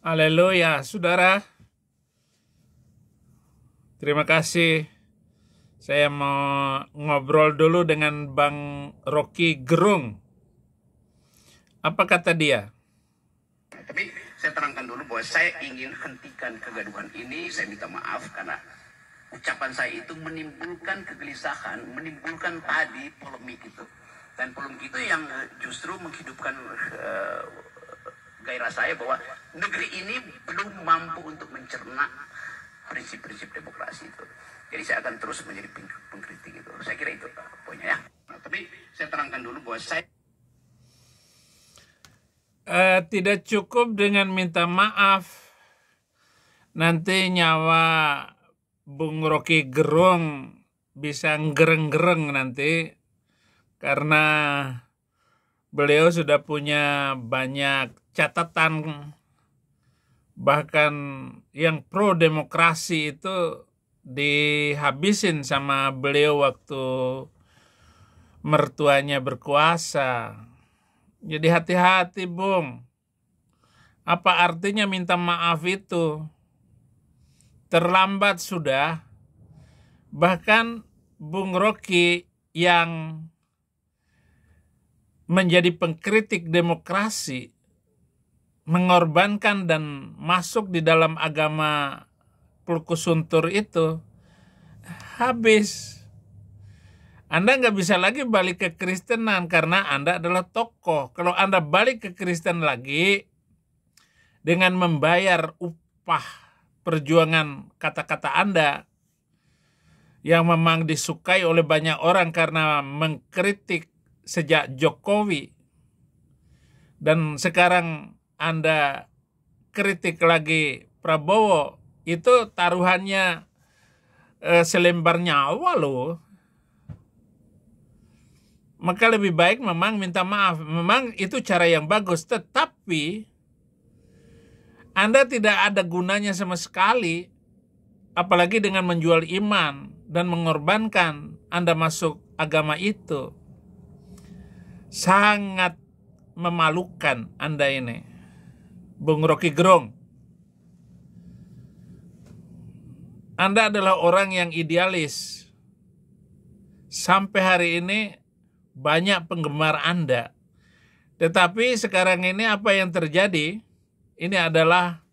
Haleluya, saudara. Terima kasih. Saya mau ngobrol dulu dengan Bang Rocky Gerung. Apa kata dia? Tapi saya terangkan dulu bahwa saya ingin hentikan kegaduhan ini. Saya minta maaf karena ucapan saya itu menimbulkan kegelisahan, menimbulkan tadi polemik itu. Dan polemik itu yang justru menghidupkan gairah saya bahwa negeri ini belum mampu untuk mencerna prinsip-prinsip demokrasi itu. Jadi saya akan terus menjadi pengkritik itu. Saya kira itu poinnya ya. Nah, tapi saya terangkan dulu bahwa saya tidak cukup dengan minta maaf. Nanti nyawa Bung Rocky Gerung bisa gereng-gereng nanti. Karena beliau sudah punya banyak catatan. Bahkan yang pro demokrasi itu dihabisin sama beliau waktu mertuanya berkuasa. Jadi hati-hati, Bung. Apa artinya minta maaf itu? Terlambat sudah. Bahkan Bung Rocky yang menjadi pengkritik demokrasi, mengorbankan dan masuk di dalam agama Pulkusuntur itu, habis. Anda nggak bisa lagi balik ke Kristenan karena Anda adalah tokoh. Kalau Anda balik ke Kristen lagi dengan membayar upah perjuangan kata-kata Anda yang memang disukai oleh banyak orang karena mengkritik sejak Jokowi, dan sekarang Anda kritik lagi Prabowo, itu taruhannya selembar nyawa loh. Maka lebih baik memang minta maaf. Memang itu cara yang bagus, tetapi Anda tidak ada gunanya sama sekali, apalagi dengan menjual iman dan mengorbankan Anda masuk agama itu. Sangat memalukan Anda ini, Bung Rocky Gerung. Anda adalah orang yang idealis. Sampai hari ini banyak penggemar Anda. Tetapi sekarang ini apa yang terjadi? Ini adalah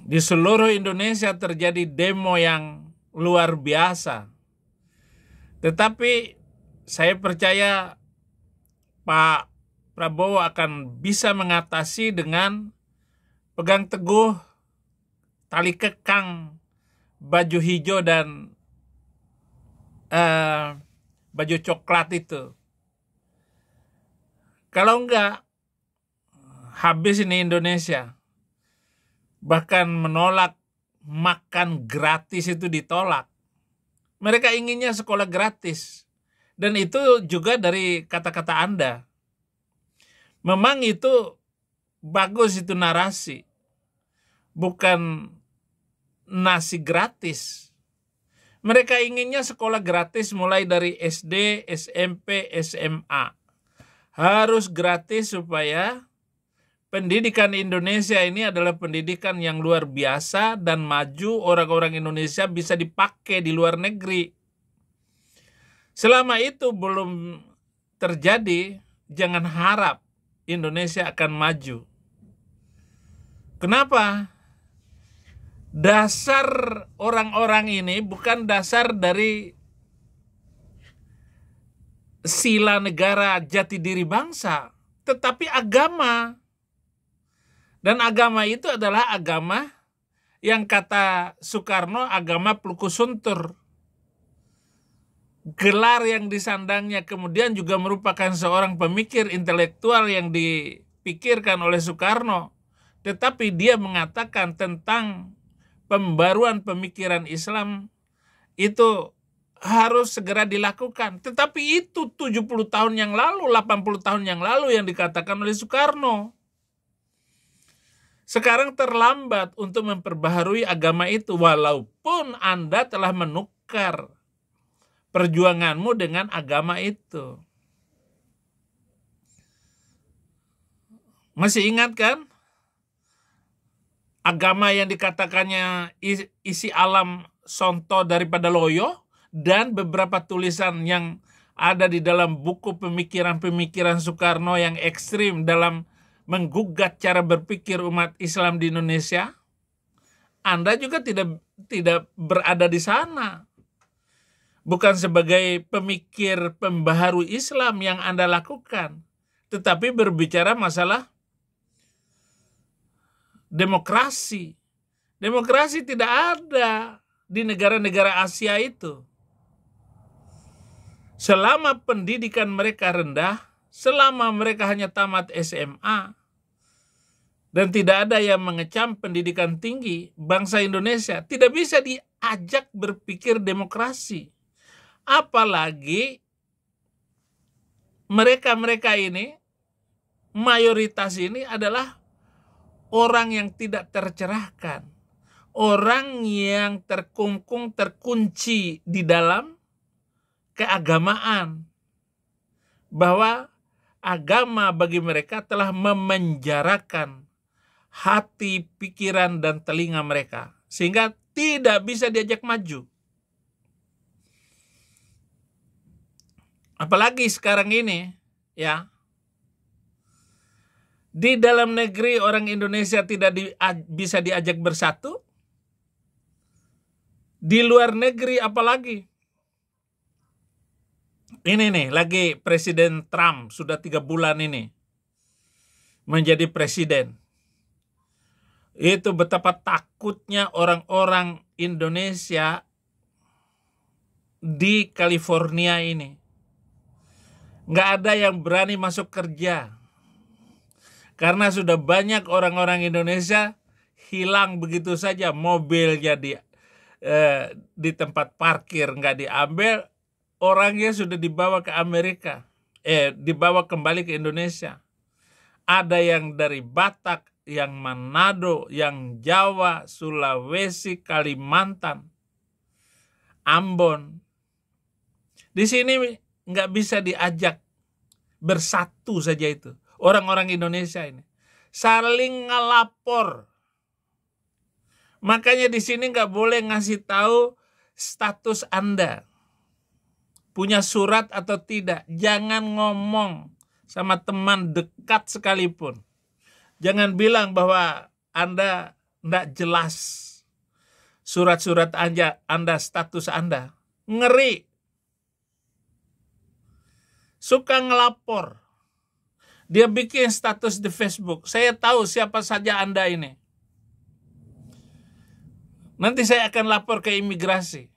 di seluruh Indonesia terjadi demo yang luar biasa. Tetapi saya percaya Pak Prabowo akan bisa mengatasi dengan pegang teguh tali kekang baju hijau dan baju coklat itu. Kalau enggak, habis ini Indonesia. Bahkan menolak makan gratis itu ditolak. Mereka inginnya sekolah gratis. Dan itu juga dari kata-kata Anda. Memang itu bagus, itu narasi. Bukan nasi gratis. Mereka inginnya sekolah gratis mulai dari SD, SMP, SMA. Harus gratis supaya pendidikan Indonesia ini adalah pendidikan yang luar biasa dan maju. Orang-orang Indonesia bisa dipakai di luar negeri. Selama itu belum terjadi, jangan harap Indonesia akan maju. Kenapa? Dasar orang-orang ini bukan dasar dari sila negara jati diri bangsa, tetapi agama. Dan agama itu adalah agama yang kata Soekarno, agama Pulkusuntur. Gelar yang disandangnya kemudian juga merupakan seorang pemikir intelektual yang dipikirkan oleh Soekarno. Tetapi dia mengatakan tentang pembaruan pemikiran Islam itu harus segera dilakukan. Tetapi itu 70 tahun yang lalu, 80 tahun yang lalu yang dikatakan oleh Soekarno. Sekarang terlambat untuk memperbaharui agama itu, walaupun Anda telah menukar perjuanganmu dengan agama itu. Masih ingat kan? agama yang dikatakannya isi alam sonto daripada loyo, dan beberapa tulisan yang ada di dalam buku pemikiran-pemikiran Soekarno yang ekstrim dalam menggugat cara berpikir umat Islam di Indonesia, Anda juga tidak berada di sana. Bukan sebagai pemikir pembaharu Islam yang Anda lakukan, tetapi berbicara masalah demokrasi. Demokrasi tidak ada di negara-negara Asia itu. Selama pendidikan mereka rendah, selama mereka hanya tamat SMA, dan tidak ada yang mengecam pendidikan tinggi, bangsa Indonesia tidak bisa diajak berpikir demokrasi. Apalagi mereka-mereka ini, mayoritas ini adalah orang yang tidak tercerahkan, orang yang terkungkung, terkunci di dalam keagamaan, bahwa agama bagi mereka telah memenjarakan hati, pikiran, dan telinga mereka, sehingga tidak bisa diajak maju. Apalagi sekarang ini, ya, di dalam negeri orang Indonesia tidak bisa diajak bersatu, di luar negeri apalagi. Ini nih, lagi Presiden Trump sudah 3 bulan ini menjadi presiden. Itu betapa takutnya orang-orang Indonesia di California ini. Nggak ada yang berani masuk kerja. Karena sudah banyak orang-orang Indonesia hilang begitu saja. Mobilnya di tempat parkir nggak diambil, orangnya sudah dibawa ke Amerika, dibawa kembali ke Indonesia. Ada yang dari Batak, yang Manado, yang Jawa, Sulawesi, Kalimantan, Ambon. Di sini nggak bisa diajak bersatu saja itu. Orang-orang Indonesia ini saling ngelapor. Makanya di sini nggak boleh ngasih tahu status Anda, punya surat atau tidak. Jangan ngomong sama teman dekat sekalipun. Jangan bilang bahwa Anda nggak jelas surat-surat Anda, status Anda. Ngeri. Suka ngelapor. Dia bikin status di Facebook. Saya tahu siapa saja Anda ini. Nanti saya akan lapor ke imigrasi.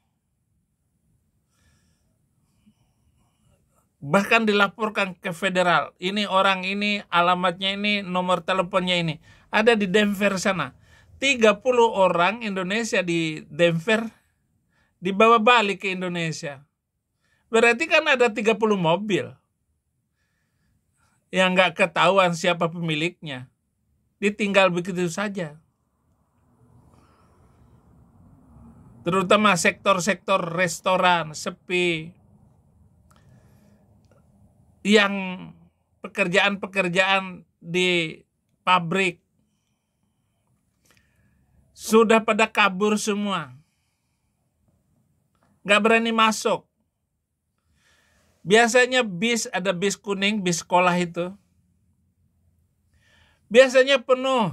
Bahkan dilaporkan ke federal. Ini orang ini, alamatnya ini, nomor teleponnya ini. Ada di Denver sana. 30 orang Indonesia di Denver dibawa balik ke Indonesia. Berarti kan ada 30 mobil yang nggak ketahuan siapa pemiliknya. Ditinggal begitu saja. Terutama sektor-sektor restoran sepi. Yang pekerjaan-pekerjaan di pabrik sudah pada kabur semua. Nggak berani masuk. Biasanya ada bis kuning, bis sekolah itu. Biasanya penuh.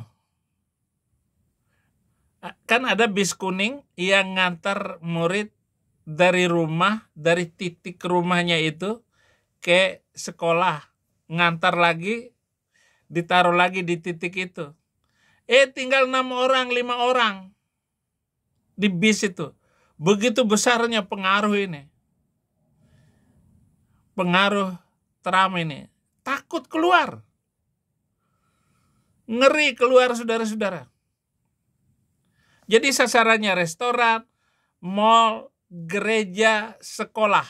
Kan ada bis kuning yang ngantar murid dari rumah, dari titik rumahnya itu ke sekolah. Ngantar lagi, ditaruh lagi di titik itu. Tinggal 6 orang, 5 orang di bis itu. Begitu besarnya pengaruh ini. Pengaruh Trump ini. Takut keluar. Ngeri keluar, saudara-saudara. Jadi sasarannya restoran, mall, gereja, sekolah.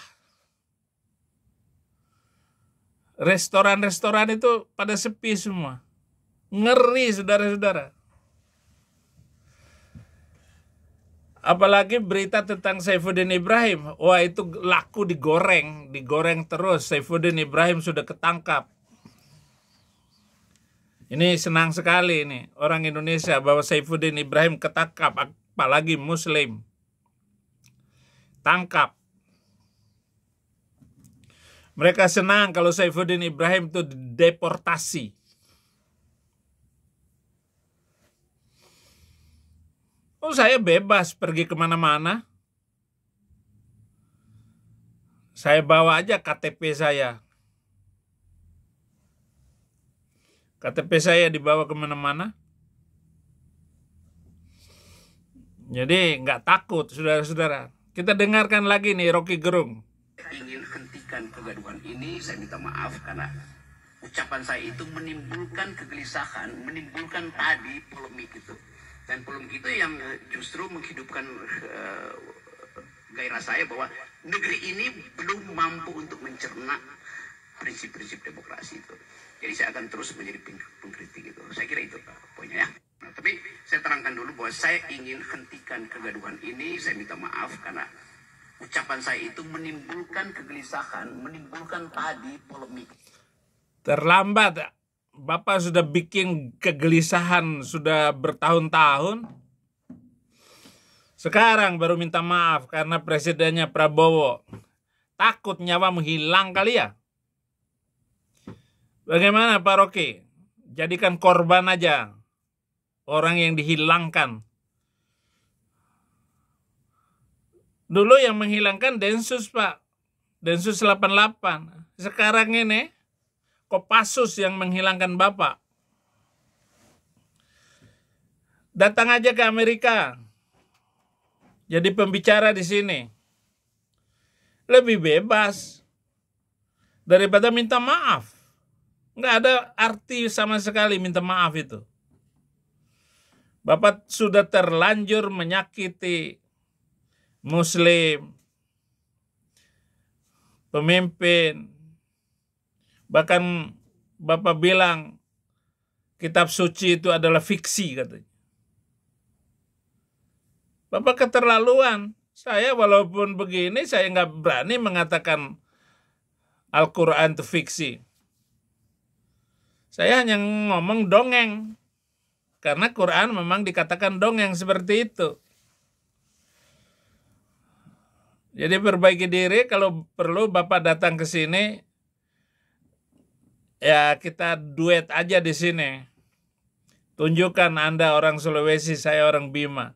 Restoran-restoran itu pada sepi semua. Ngeri, saudara-saudara. Apalagi berita tentang Saifuddin Ibrahim. Wah, itu laku digoreng terus. Saifuddin Ibrahim sudah ketangkap. Ini senang sekali ini orang Indonesia bahwa Saifuddin Ibrahim ketangkap, apalagi Muslim. Tangkap. Mereka senang kalau Saifuddin Ibrahim itu deportasi. Oh, saya bebas pergi kemana-mana. Saya bawa aja KTP saya. KTP saya dibawa kemana-mana. Jadi nggak takut, saudara-saudara. Kita dengarkan lagi nih Rocky Gerung. Ingin hentikan kegaduhan ini, saya minta maaf karena ucapan saya itu menimbulkan kegelisahan, menimbulkan tadi polemik itu. Dan polemik itu yang justru menghidupkan gairah saya bahwa negeri ini belum mampu untuk mencerna prinsip-prinsip demokrasi itu. Jadi saya akan terus menjadi pengkritik itu. Saya kira itu poinnya ya. Nah, tapi saya terangkan dulu bahwa saya ingin hentikan kegaduhan ini. Saya minta maaf karena ucapan saya itu menimbulkan kegelisahan, menimbulkan tadi polemik. Terlambat. Bapak sudah bikin kegelisahan sudah bertahun-tahun. Sekarang baru minta maaf karena presidennya Prabowo takut nyawa menghilang kali ya. Bagaimana Pak Rocky? Jadikan korban aja orang yang dihilangkan. Dulu yang menghilangkan Densus Pak. Densus 88. Sekarang ini Kopassus yang menghilangkan Bapak. Datang aja ke Amerika. Jadi pembicara di sini. Lebih bebas daripada minta maaf. Nggak ada arti sama sekali minta maaf itu. Bapak sudah terlanjur menyakiti Muslim, pemimpin. Bahkan Bapak bilang kitab suci itu adalah fiksi katanya. Bapak keterlaluan. Saya walaupun begini saya nggak berani mengatakan Al-Quran itu fiksi. Saya hanya ngomong dongeng. Karena Quran memang dikatakan dongeng seperti itu. Jadi perbaiki diri, kalau perlu Bapak datang ke sini, ya kita duet aja di sini. Tunjukkan Anda orang Sulawesi, saya orang Bima.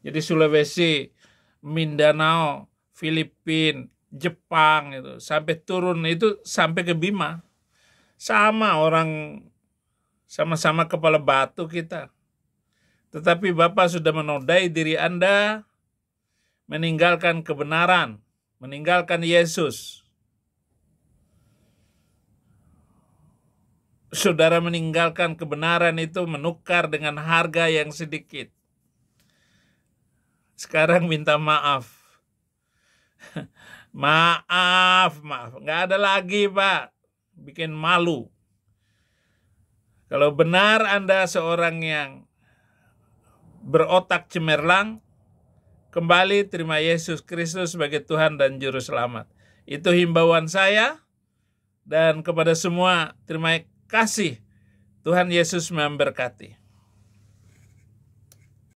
Jadi Sulawesi, Mindanao, Filipina, Jepang itu sampai turun itu sampai ke Bima. Sama orang, sama-sama kepala batu kita. Tetapi Bapak sudah menodai diri Anda, meninggalkan kebenaran, meninggalkan Yesus. Saudara meninggalkan kebenaran itu menukar dengan harga yang sedikit. Sekarang minta maaf. Maaf. Nggak ada lagi Pak. Bikin malu. Kalau benar Anda seorang yang berotak cemerlang, kembali terima Yesus Kristus sebagai Tuhan dan Juru Selamat. Itu himbauan saya. Dan kepada semua, terima kasih. Tuhan Yesus memberkati.